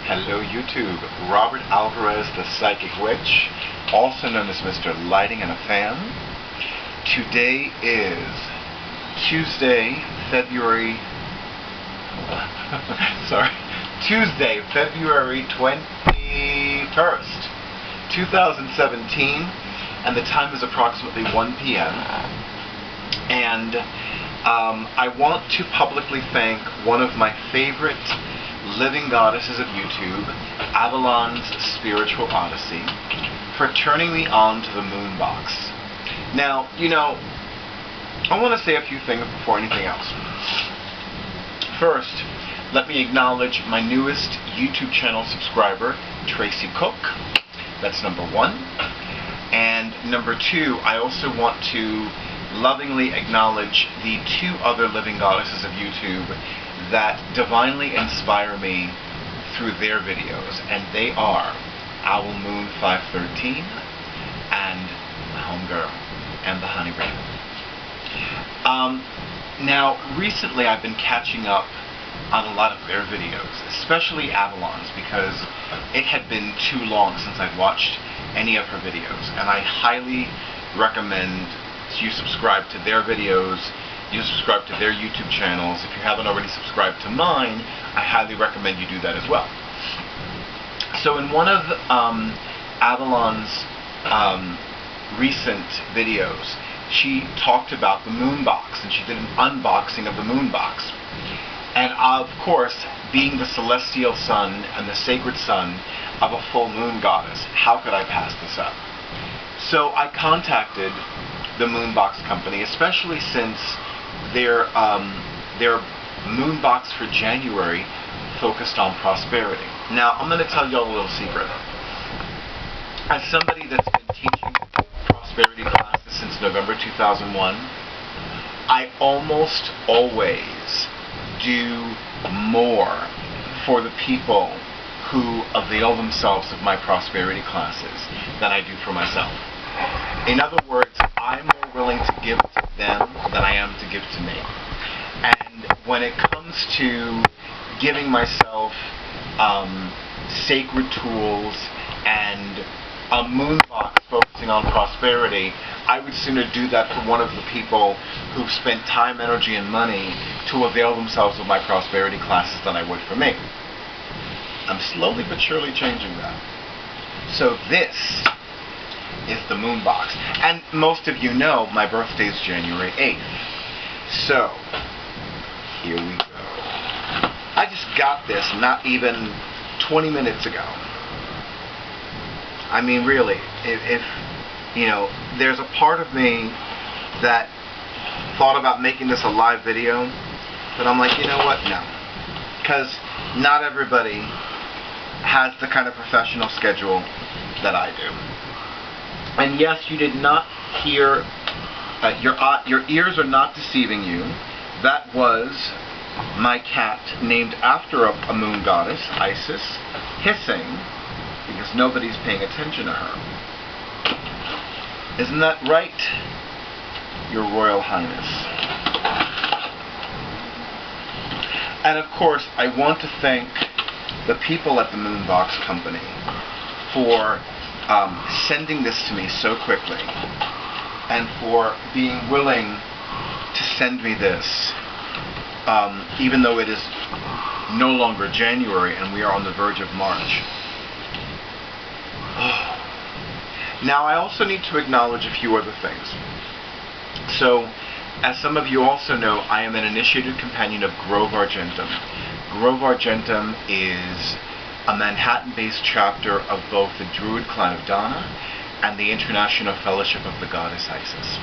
Hello YouTube, Robert Alvarez, the Psychic Witch, also known as Mr. Lighting and a Fan. Today is Tuesday, February 21st, 2017, and the time is approximately 1 p.m. And I want to publicly thank one of my favorite living goddesses of YouTube, Avalon's Spiritual Odyssey, for turning me on to the moon box. Now, I want to say a few things before anything else. First, let me acknowledge my newest YouTube channel subscriber, Tracy Cook. That's number one. And number two, I also want to lovingly acknowledge the two other living goddesses of YouTube that divinely inspire me through their videos, and they are Owl Moon 513 and the Homegirl and the Honey Raven. Now, recently I've been catching up on a lot of their videos, especially Avalon's, because it had been too long since I've watched any of her videos, and I highly recommend you subscribe to their videos, you subscribe to their YouTube channels. If you haven't already subscribed to mine, I highly recommend you do that as well. So in one of Avalon's recent videos, she talked about the moon box, and she did an unboxing of the moon box. And of course, being the celestial sun and the sacred sun of a full moon goddess, how could I pass this up? So I contacted the moon box company, especially since their moon box for January focused on prosperity. Now, I'm going to tell you all a little secret. As somebody that's been teaching prosperity classes since November 2001, I almost always do more for the people who avail themselves of my prosperity classes than I do for myself. In other words, I'm more willing to give to them than I am to give to me. And when it comes to giving myself sacred tools and a moon box focusing on prosperity, I would sooner do that for one of the people who've spent time, energy, and money to avail themselves of my prosperity classes than I would for me. I'm slowly but surely changing that. So this is the moon box. And most of you know my birthday is January 8th. So, here we go. I just got this not even 20 minutes ago. I mean, really, if there's a part of me that thought about making this a live video, but I'm like, you know what? No. Because not everybody has the kind of professional schedule that I do. And yes, you did not hear, your ears are not deceiving you. That was my cat, named after a moon goddess, Isis, hissing because nobody's paying attention to her. Isn't that right, Your Royal Highness? And of course, I want to thank the people at the Moonbox Company for sending this to me so quickly, and for being willing to send me this, even though it is no longer January and we are on the verge of March. Now, I also need to acknowledge a few other things. So, as some of you also know, I am an initiated companion of Grove Argentum. Grove Argentum is a Manhattan-based chapter of both the Druid clan of Dana and the International Fellowship of the Goddess Isis.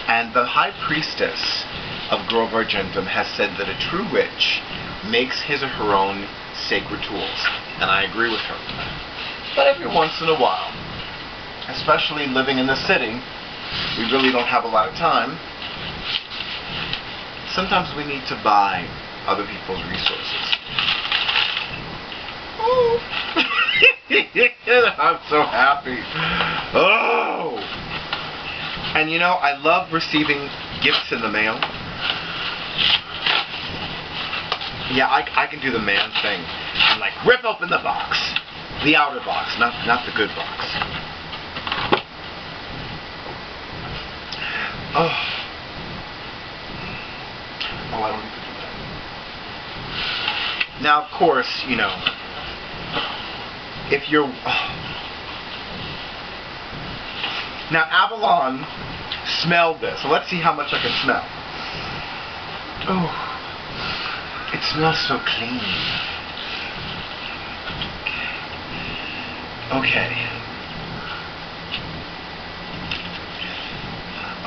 And the High Priestess of Grove Argentum has said that a true witch makes his or her own sacred tools, and I agree with her. But every once in a while, especially living in the city, we really don't have a lot of time. Sometimes we need to buy other people's resources. Oh. I'm so happy. Oh! And I love receiving gifts in the mail. Yeah, I can do the man thing and like rip open the box, the outer box, not the good box. Oh, I don't need to do that. Now, of course, you know, if you're now Avalon smelled this, so let's see how much I can smell. Oh, it smells so clean. Okay.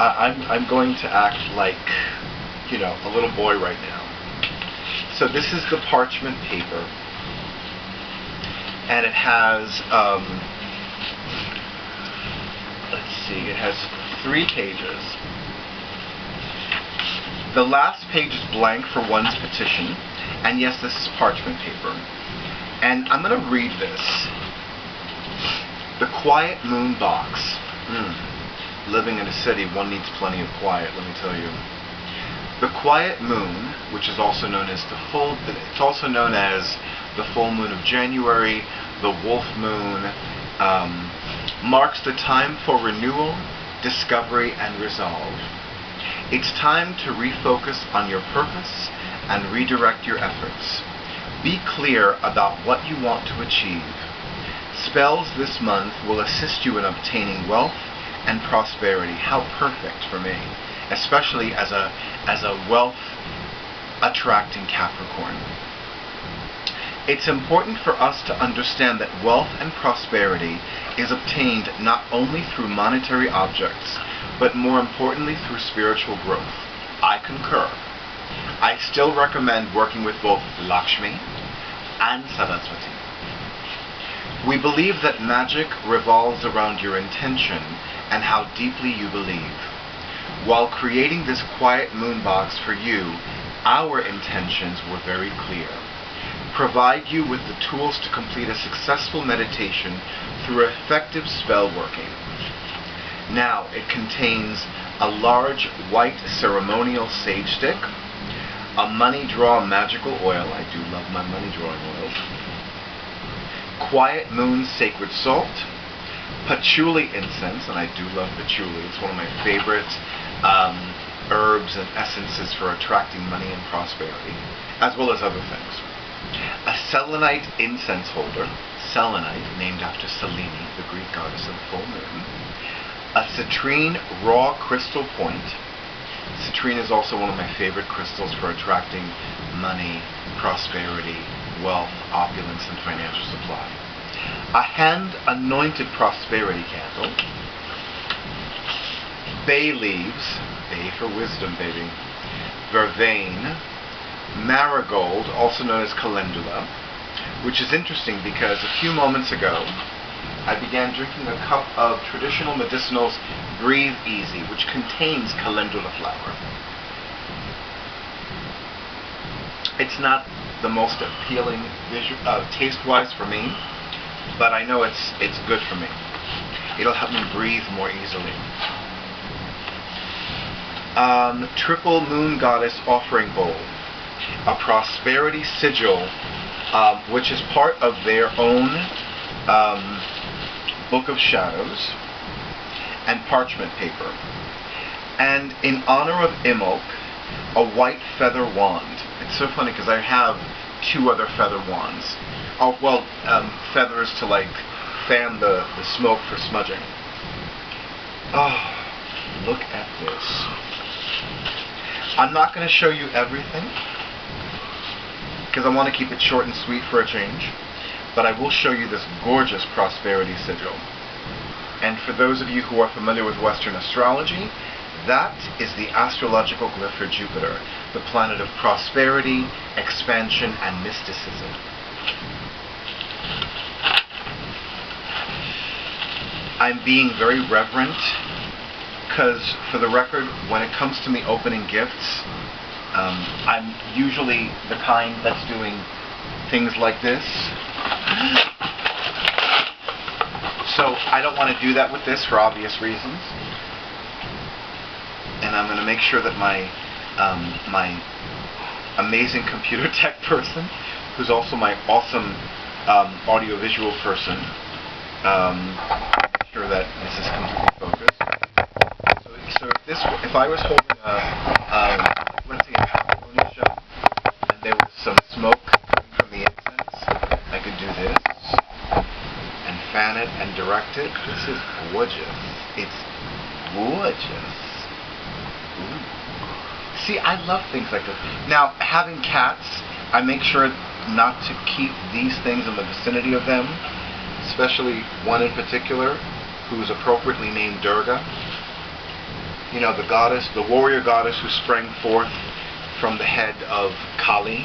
I'm going to act like, you know, a little boy right now. So this is the parchment paper, and it has, let's see, it has 3 pages. The last page is blank for one's petition, and yes, this is parchment paper. And I'm going to read this. The Quiet Moon Box. Living in a city, one needs plenty of quiet, let me tell you. The quiet moon, which is also known as the full moon of January, the wolf moon, marks the time for renewal, discovery, and resolve. It's time to refocus on your purpose and redirect your efforts. Be clear about what you want to achieve. Spells this month will assist you in obtaining wealth and prosperity. How perfect for me, especially as a wealth attracting Capricorn. It's important for us to understand that wealth and prosperity is obtained not only through monetary objects, but more importantly through spiritual growth. I concur. I still recommend working with both Lakshmi and Saraswati. We believe that magic revolves around your intention and how deeply you believe. While creating this quiet moon box for you, our intentions were very clear. Provide you with the tools to complete a successful meditation through effective spell working. Now, it contains a large white ceremonial sage stick, a money draw magical oil, I do love my money drawing oils, quiet moon sacred salt, patchouli incense, and I do love patchouli, it's one of my favorite herbs and essences for attracting money and prosperity, as well as other things. A selenite incense holder, selenite named after Selene, the Greek goddess of the full moon. A citrine raw crystal point. Citrine is also one of my favorite crystals for attracting money, prosperity, wealth, opulence, and financial supply. A hand-anointed prosperity candle. Bay leaves, bay for wisdom, baby. Vervain. Marigold, also known as calendula, which is interesting because a few moments ago I began drinking a cup of traditional medicinals Breathe Easy, which contains calendula flower. It's not the most appealing taste-wise for me, but I know it's good for me. It'll help me breathe more easily. Triple Moon Goddess Offering Bowl. A prosperity sigil, which is part of their own Book of Shadows, and parchment paper. And in honor of Imbolc, a white feather wand. It's so funny because I have 2 other feather wands. Oh, well, feathers to like fan the smoke for smudging. Oh, look at this. I'm not going to show you everything, because I want to keep it short and sweet for a change, but I will show you this gorgeous prosperity sigil. And for those of you who are familiar with Western astrology, that is the astrological glyph for Jupiter, the planet of prosperity, expansion, and mysticism. I'm being very reverent, because for the record, when it comes to me opening gifts, I'm usually the kind that's doing things like this. So I don't want to do that with this for obvious reasons. And I'm going to make sure that my amazing computer tech person, who's also my awesome audiovisual person. Make sure that this is completely focused. So if I was holding let's say a California show, and there was some smoke coming from the incense, I could do this and fan it and direct it. This is gorgeous. It's gorgeous. Ooh. See, I love things like this. Now, having cats, I make sure not to keep these things in the vicinity of them, especially one in particular, who is appropriately named Durga. You know, the goddess, the warrior goddess who sprang forth from the head of Kali,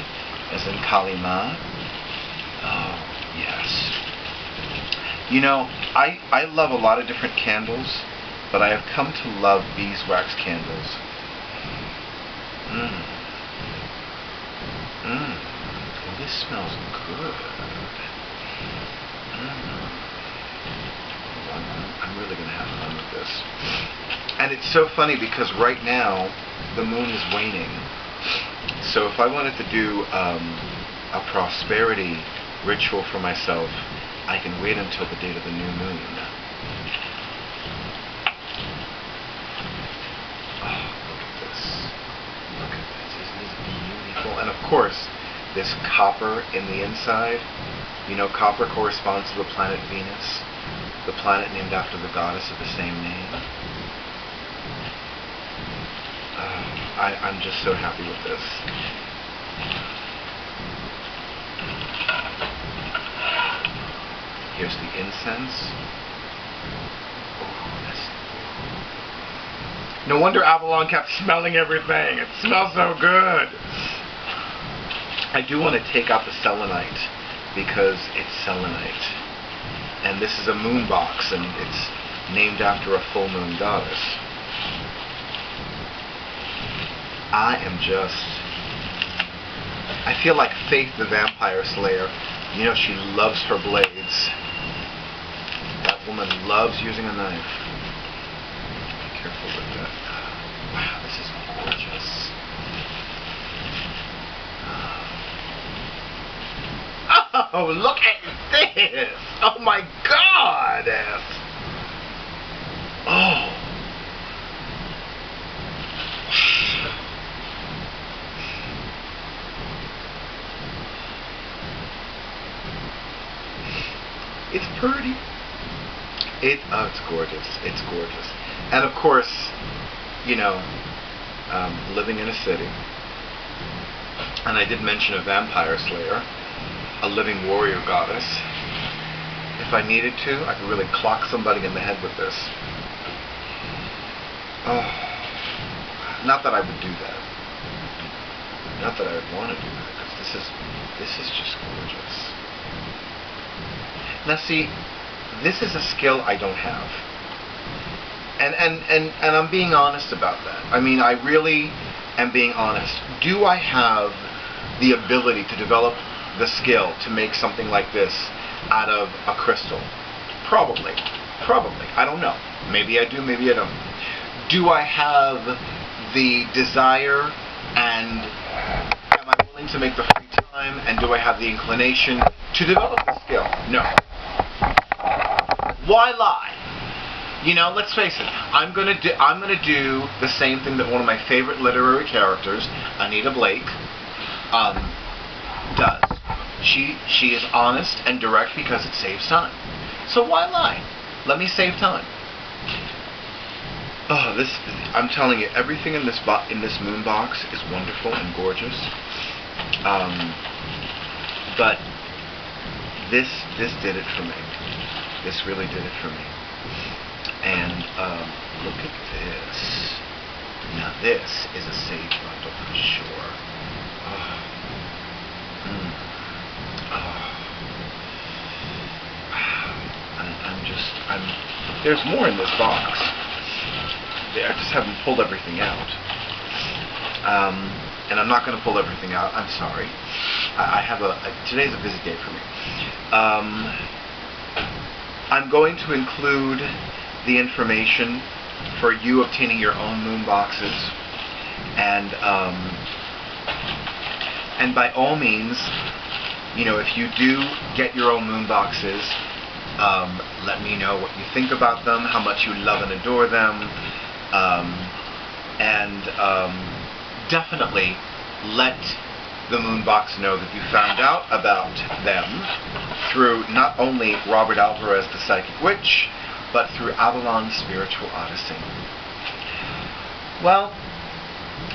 as in Kali Ma. Oh, yes. You know, I love a lot of different candles, but I have come to love beeswax candles. Oh, this smells good. I'm really going to have fun with this. And it's so funny because right now the moon is waning. So if I wanted to do a prosperity ritual for myself, I can wait until the date of the new moon. Oh, look at this. Look at this. Isn't this beautiful? And of course, this copper in the inside. You know, copper corresponds to the planet Venus, the planet named after the goddess of the same name. I'm just so happy with this. Here's the incense. No wonder Avalon kept smelling everything. It smells so good. I do want to take out the selenite because it's selenite. And this is a moon box, and it's named after a full moon goddess. I feel like Faith the Vampire Slayer. You know, she loves her blades. That woman loves using a knife. Be careful with that. Wow, this is gorgeous. Oh, look at this! Oh my God! Oh. It's pretty. It's gorgeous. It's gorgeous. And of course, you know, living in a city, and I did mention a vampire slayer, a living warrior goddess. If I needed to, I could really clock somebody in the head with this. Oh, not that I would do that. Not that I would want to do that, because this is just gorgeous. Now see, this is a skill I don't have. And I'm being honest about that. I mean, I really am being honest. Do I have the ability to develop the skill to make something like this out of a crystal? Probably. Probably. I don't know. Maybe I do, maybe I don't. Do I have the desire, and am I willing to make the free time, and do I have the inclination to develop the skill? No. Why lie? You know, let's face it. I'm gonna do the same thing that one of my favorite literary characters, Anita Blake, does. She is honest and direct because it saves time. So why lie? Let me save time. Oh, I'm telling you, everything in this moon box is wonderful and gorgeous. But this did it for me. This really did it for me. And look at this. Now this is a sage bundle for sure. Oh. Oh. There's more in this box. I just haven't pulled everything out. And I'm not going to pull everything out. I'm sorry. I have today's a busy day for me. I'm going to include the information for you obtaining your own moon boxes, and And by all means, if you do get your own moon boxes, let me know what you think about them, how much you love and adore them, and definitely let the moon box know that you found out about them through not only Robert Alvarez, the Psychic Witch, but through Avalon's Spiritual Odyssey. Well,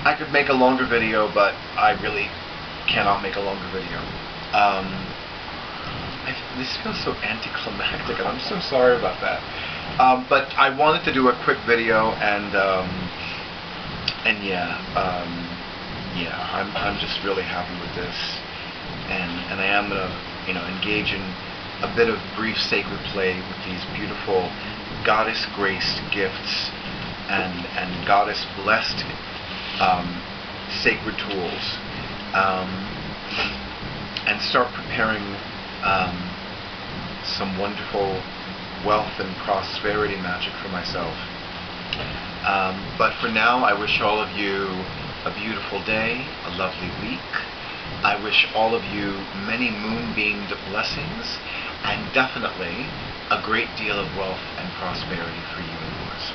I could make a longer video, but I really cannot make a longer video. This feels so anticlimactic, and I'm so sorry about that. But I wanted to do a quick video, and I'm just really happy with this, and I am gonna engage in a bit of brief sacred play with these beautiful goddess graced gifts and goddess blessed sacred tools, and start preparing some wonderful wealth and prosperity magic for myself. But for now, I wish all of you a beautiful day, a lovely week. I wish all of you many moonbeamed blessings, and definitely a great deal of wealth and prosperity for you and yours.